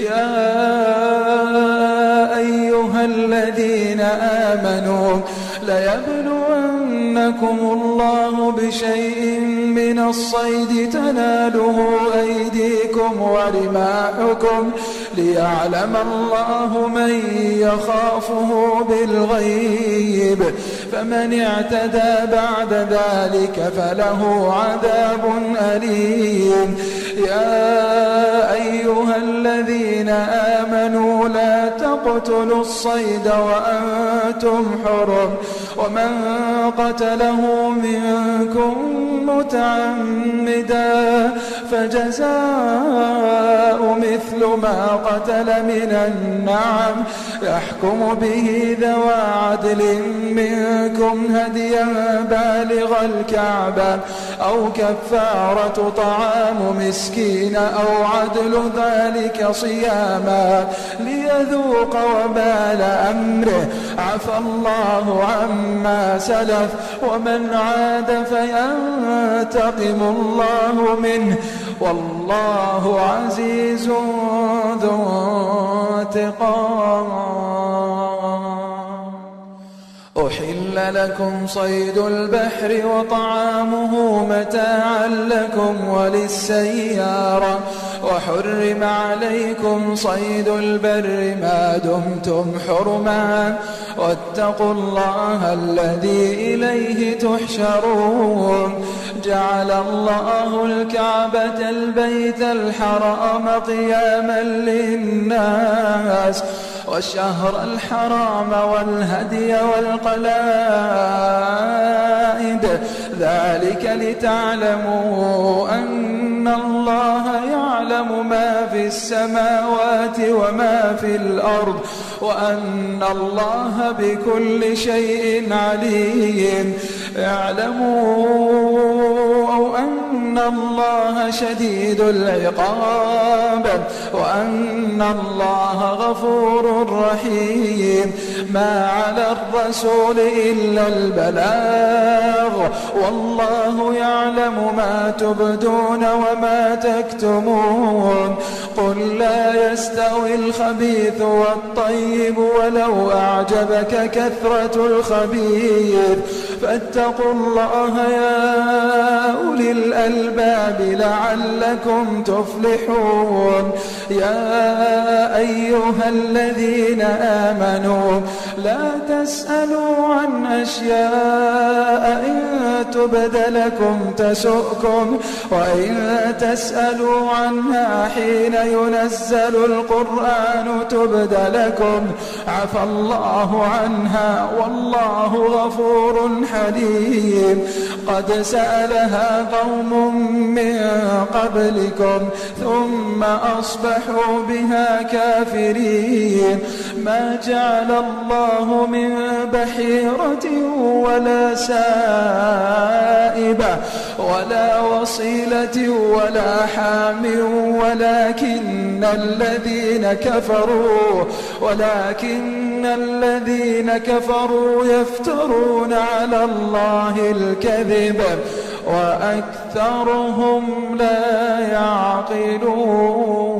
يا أيها الذين آمنوا ليبلونكم الله بشيء من الصيد تناله أيديكم ورماحكم ليعلم الله من يخافه بالغيب فمن اعتدى بعد ذلك فله عذاب أليم. يا أيها الذين آمنوا لا تقتلوا الصيد وأنتم حرم ومن قتله منكم متعمدا فجزاء مثل ما قتل من النعم يحكم به ذوى عدل منكم هديا بالغ الكعبة أو كفارة طعام مسكين أو عدل ذلك صياما ليذوق وبال أمره عفى الله عما سلف ومن عاد فينتقم الله منه والله عزيز ذو انتقام. أحل لكم صيد البحر وطعامه متاعا لكم وللسيارة وحرم عليكم صيد البر ما دمتم حرما واتقوا الله الذي إليه تحشرون. جعل الله الكعبة البيت الحرام قياما للناس والشهر الحرام والهدي والقلائد ذلك لتعلموا أن الله يعلم ما في السماوات وما في الأرض وأن الله بكل شيء عليم. اعلموا أن الله شديد العقاب وأن الله غفور رحيم. ما على الرسول إلا البلاغ والله يعلم ما تبدون وما تكتمون. قل لا يستوي الخبيث والطيب ولو أعجبك كثرة الخبيث فاتقوا الله يا أولي الألباب لعلكم تفلحون. يا أيها الذين آمنوا لا تسألوا عن أشياء إن تبد لكم تسؤكم وإن تسألوا عنها حين ينزل القرآن تبد لكم عفى الله عنها والله غفور حليم. قد سألها قوم من قبلكم ثم أصبحوا بها كافرين. ما جعل الله من بحيرة ولا سائبة ولا وصيلة ولا حام ولكن الذين كفروا يفترون على الله الكذب وأكثرهم لا يعقلون.